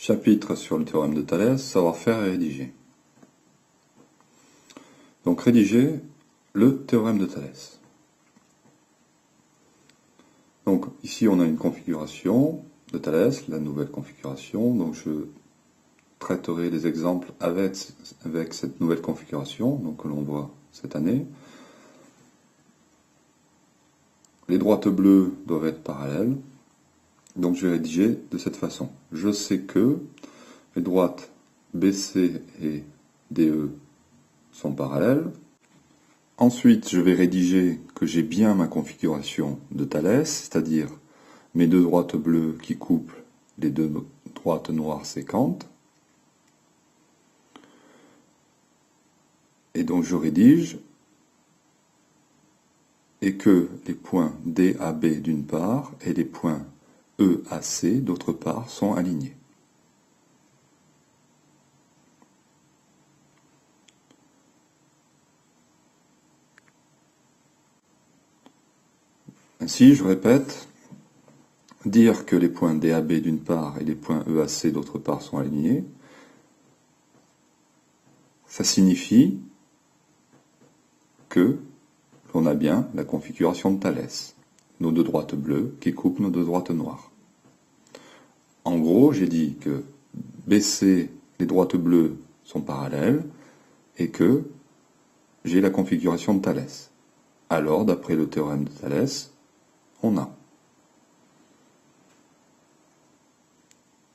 Chapitre sur le théorème de Thalès, savoir-faire et rédiger. Donc rédiger le théorème de Thalès. Donc ici on a une configuration de Thalès, la nouvelle configuration. Donc je traiterai les exemples avec cette nouvelle configuration, donc que l'on voit cette année. Les droites bleues doivent être parallèles. Donc je vais rédiger de cette façon. Je sais que les droites BC et DE sont parallèles. Ensuite, je vais rédiger que j'ai bien ma configuration de Thalès, c'est-à-dire mes deux droites bleues qui couplent les deux droites noires séquentes. Et donc je rédige et que les points DAB d'une part et les points EAC d'autre part sont alignés. Ainsi, je répète, dire que les points DAB d'une part et les points EAC d'autre part sont alignés, ça signifie que l'on a bien la configuration de Thalès, nos deux droites bleues qui couplent nos deux droites noires. En gros, j'ai dit que BC, les droites bleues sont parallèles et que j'ai la configuration de Thalès. Alors, d'après le théorème de Thalès, on a.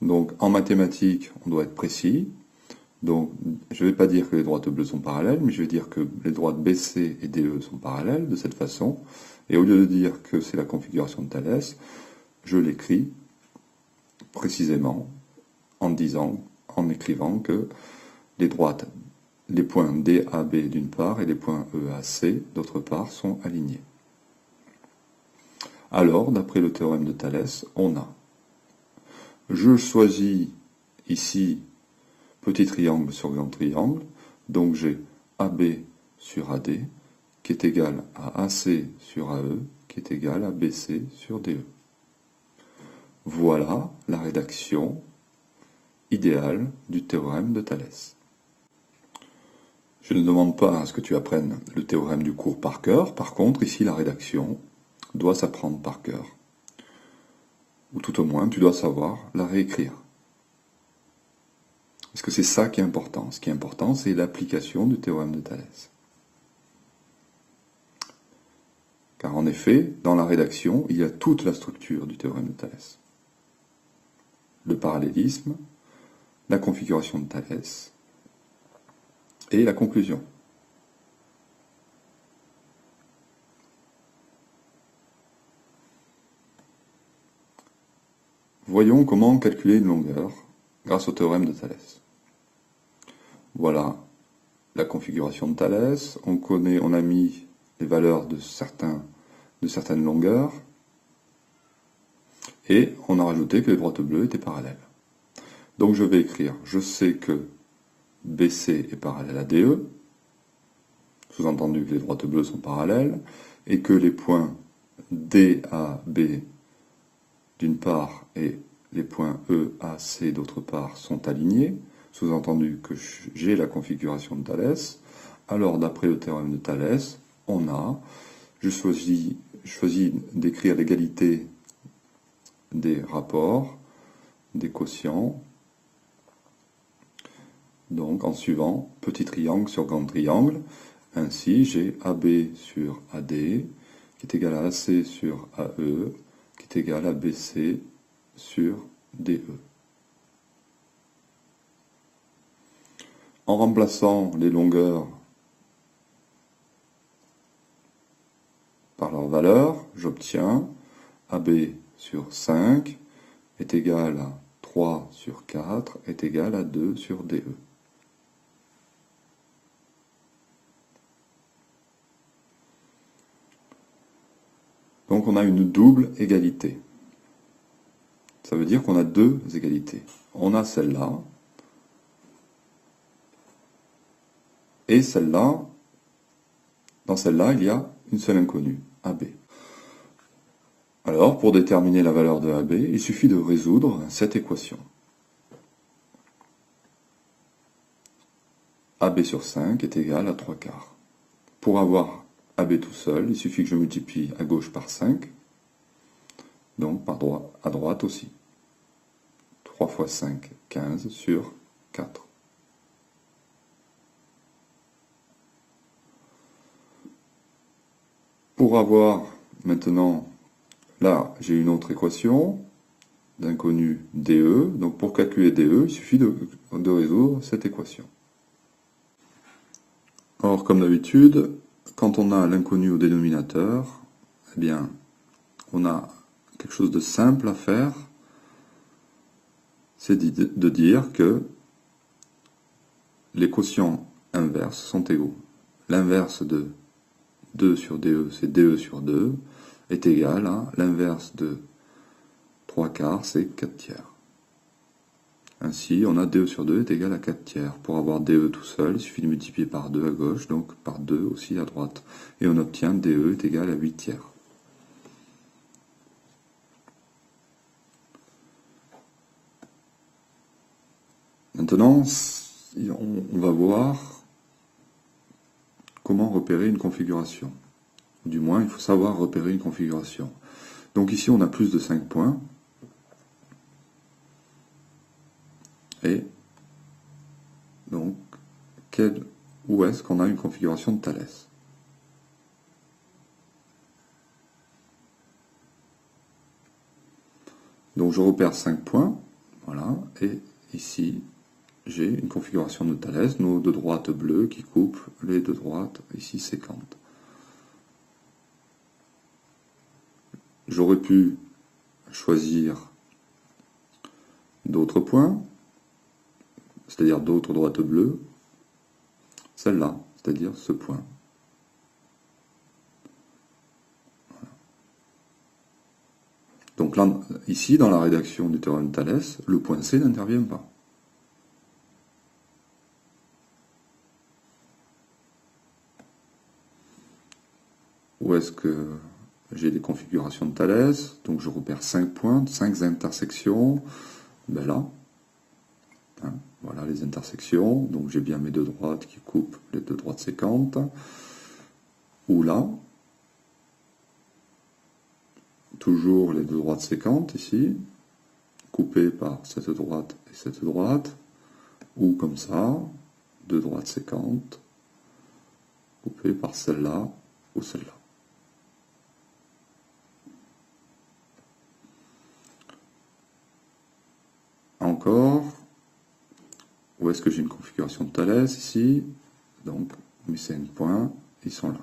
Donc, en mathématiques, on doit être précis. Donc, je ne vais pas dire que les droites bleues sont parallèles, mais je vais dire que les droites BC et DE sont parallèles de cette façon. Et au lieu de dire que c'est la configuration de Thalès, je l'écris précisément en écrivant que les points DAB d'une part et les points EAC d'autre part sont alignés. Alors, d'après le théorème de Thalès, on a. Je choisis ici petit triangle sur grand triangle, donc j'ai AB sur AD qui est égal à AC sur AE qui est égal à BC sur DE. Voilà la rédaction idéale du théorème de Thalès. Je ne demande pas à ce que tu apprennes le théorème du cours par cœur, par contre ici la rédaction doit s'apprendre par cœur. Ou tout au moins tu dois savoir la réécrire. Parce que c'est ça qui est important. Ce qui est important, c'est l'application du théorème de Thalès. Car en effet, dans la rédaction, il y a toute la structure du théorème de Thalès. Le parallélisme, la configuration de Thalès et la conclusion. Voyons comment calculer une longueur grâce au théorème de Thalès. Voilà la configuration de Thalès. On a mis les valeurs de certaines longueurs et on a rajouté que les droites bleues étaient parallèles. Donc je vais écrire, je sais que BC est parallèle à DE, sous-entendu que les droites bleues sont parallèles, et que les points DAB d'une part et les points EAC d'autre part sont alignés, sous-entendu que j'ai la configuration de Thalès. Alors d'après le théorème de Thalès, je choisis d'écrire l'égalité des rapports, des quotients, donc en suivant petit triangle sur grand triangle. Ainsi, j'ai AB sur AD, qui est égal à AC sur AE, qui est égal à BC sur DE. En remplaçant les longueurs par leur valeur, j'obtiens AB sur 5 est égal à 3 sur 4 est égal à 2 sur DE. Donc on a une double égalité. Ça veut dire qu'on a deux égalités. On a celle-là et celle-là. Dans celle-là, il y a une seule inconnue, AB. Alors, pour déterminer la valeur de AB, il suffit de résoudre cette équation. AB sur 5 est égal à 3 quarts. Pour avoir AB tout seul, il suffit que je multiplie à gauche par 5, donc à droite aussi. 3 fois 5, 15 sur 4. Pour avoir maintenant, là j'ai une autre équation d'inconnu DE, donc pour calculer DE, il suffit de résoudre cette équation. Or, comme d'habitude, quand on a l'inconnu au dénominateur, eh bien, on a quelque chose de simple à faire, c'est de dire que les quotients inverses sont égaux. L'inverse de 2 sur DE, c'est DE sur 2, est égal à l'inverse de 3 quarts, c'est 4 tiers. Ainsi, on a DE sur 2 est égal à 4 tiers. Pour avoir DE tout seul, il suffit de multiplier par 2 à gauche, donc par 2 aussi à droite. Et on obtient DE est égal à 8 tiers. Maintenant, on va voir comment repérer une configuration. Du moins, il faut savoir repérer une configuration. Donc ici, on a plus de 5 points. Et donc, où est-ce qu'on a une configuration de Thalès? Donc je repère 5 points, voilà, et ici, j'ai une configuration de Thalès, nos deux droites bleues qui coupent les deux droites ici sécantes. J'aurais pu choisir d'autres points, c'est-à-dire d'autres droites bleues, celle-là, c'est-à-dire ce point. Voilà. Donc là, ici, dans la rédaction du théorème de Thalès, le point C n'intervient pas. Où est-ce que j'ai des configurations de Thalès? Donc je repère 5 points, 5 intersections, ben là. Hein, voilà les intersections, donc j'ai bien mes deux droites qui coupent les deux droites sécantes, ou là, toujours les deux droites sécantes ici, coupées par cette droite et cette droite, ou comme ça, deux droites sécantes, coupées par celle-là ou celle-là. Encore, où est-ce que j'ai une configuration de Thalès ici? Donc, mes 5 points, ils sont là.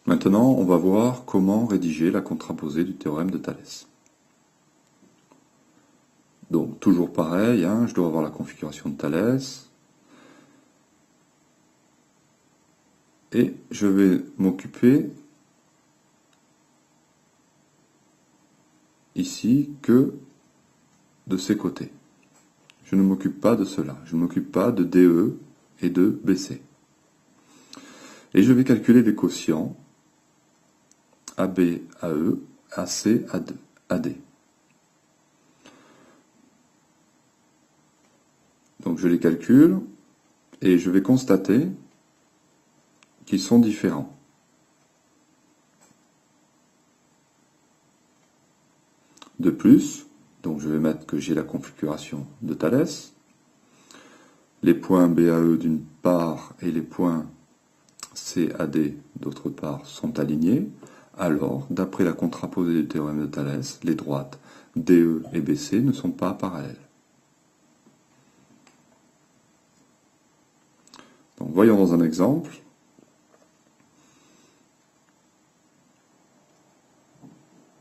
Maintenant, on va voir comment rédiger la contraposée du théorème de Thalès. Donc, toujours pareil, hein, je dois avoir la configuration de Thalès. Et je vais m'occuper ici que de ces côtés. Je ne m'occupe pas de cela. Je ne m'occupe pas de DE et de BC. Et je vais calculer les quotients AB, AE, AC, AD. Donc je les calcule et je vais constater qu'ils sont différents. De plus, donc je vais mettre que j'ai la configuration de Thalès. Les points BAE d'une part et les points CAD d'autre part sont alignés. Alors, d'après la contraposée du théorème de Thalès, les droites DE et BC ne sont pas parallèles. Donc, voyons dans un exemple.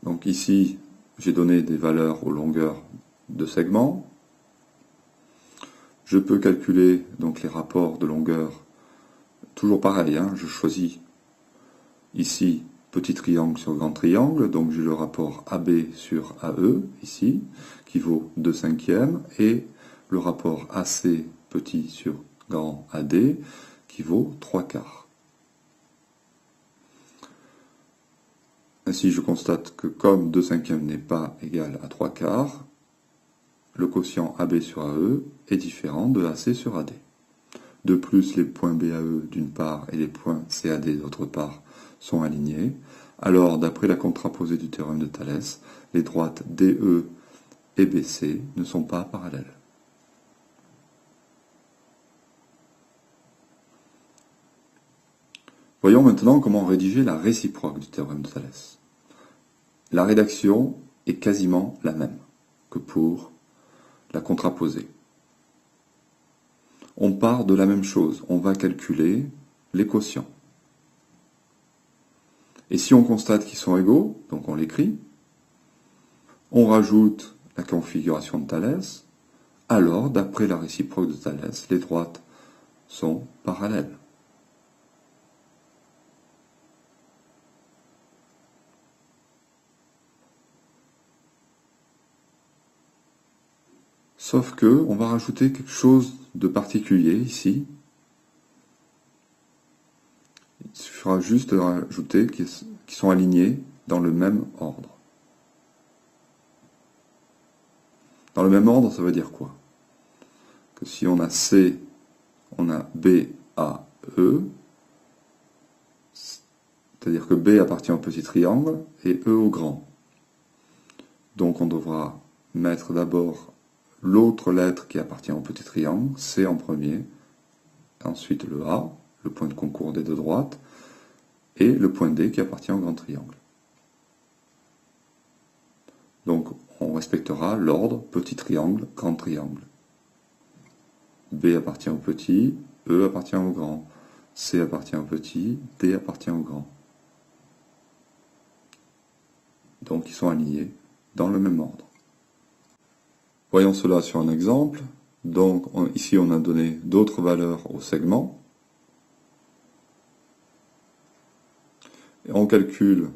Donc ici, j'ai donné des valeurs aux longueurs de segments. Je peux calculer donc les rapports de longueur, toujours pareil, hein, je choisis ici petit triangle sur grand triangle, donc j'ai le rapport AB sur AE, ici, qui vaut 2/5, et le rapport AC petit sur grand AD, qui vaut 3/4. Ainsi, je constate que comme 2/5 n'est pas égal à 3/4, le quotient AB sur AE est différent de AC sur AD. De plus, les points BAE d'une part et les points CAD d'autre part sont alignés. Alors, d'après la contraposée du théorème de Thalès, les droites DE et BC ne sont pas parallèles. Voyons maintenant comment rédiger la réciproque du théorème de Thalès. La rédaction est quasiment la même que pour la contraposée. On part de la même chose, on va calculer les quotients. Et si on constate qu'ils sont égaux, donc on l'écrit, on rajoute la configuration de Thalès, alors, d'après la réciproque de Thalès, les droites sont parallèles. Sauf que, on va rajouter quelque chose de particulier ici. Il suffira juste de rajouter qu'ils sont alignés dans le même ordre. Dans le même ordre, ça veut dire quoi? Que si on a C, on a B, A, E, c'est-à-dire que B appartient au petit triangle et E au grand. Donc on devra mettre d'abord l'autre lettre qui appartient au petit triangle, C en premier, ensuite le A, le point de concours des deux droites, et le point D qui appartient au grand triangle. Donc on respectera l'ordre petit triangle, grand triangle. B appartient au petit, E appartient au grand, C appartient au petit, D appartient au grand. Donc ils sont alignés dans le même ordre. Voyons cela sur un exemple. Donc ici on a donné d'autres valeurs au segment. Et on calcule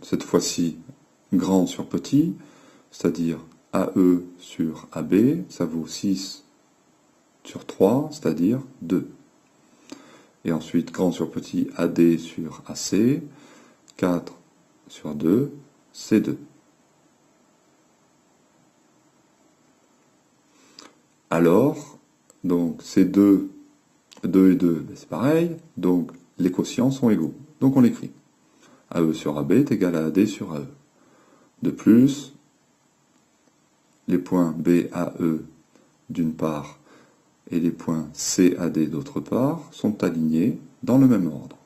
cette fois-ci grand sur petit, c'est-à-dire AE sur AB, ça vaut 6 sur 3, c'est-à-dire 2. Et ensuite grand sur petit AD sur AC, 4 sur 2, c'est 2. Alors, donc c'est 2 et 2, c'est pareil, donc les quotients sont égaux. Donc on l'écrit. AE sur AB est égal à AD sur AE. De plus, les points BAE d'une part et les points CAD d'autre part sont alignés dans le même ordre.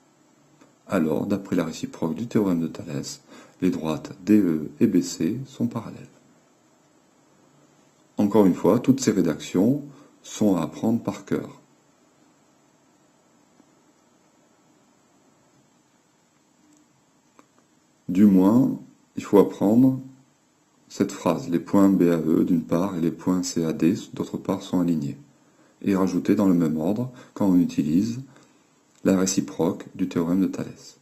Alors, d'après la réciproque du théorème de Thalès, les droites DE et BC sont parallèles. Encore une fois, toutes ces rédactions sont à apprendre par cœur. Du moins, il faut apprendre cette phrase, les points BAE d'une part et les points CAD d'autre part sont alignés, et rajouter dans le même ordre quand on utilise la réciproque du théorème de Thalès.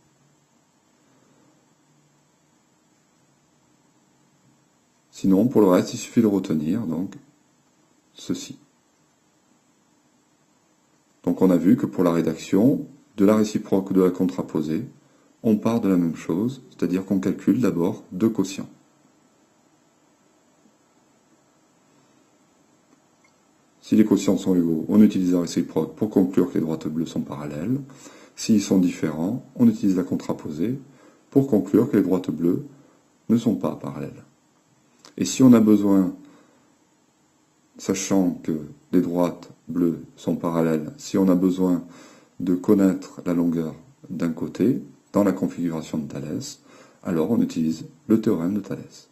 Sinon, pour le reste, il suffit de retenir donc ceci. Donc on a vu que pour la rédaction de la réciproque ou de la contraposée, on part de la même chose, c'est-à-dire qu'on calcule d'abord deux quotients. Si les quotients sont égaux, on utilise la réciproque pour conclure que les droites bleues sont parallèles. S'ils sont différents, on utilise la contraposée pour conclure que les droites bleues ne sont pas parallèles. Et si on a besoin, sachant que les droites bleues sont parallèles, si on a besoin de connaître la longueur d'un côté, dans la configuration de Thalès, alors on utilise le théorème de Thalès.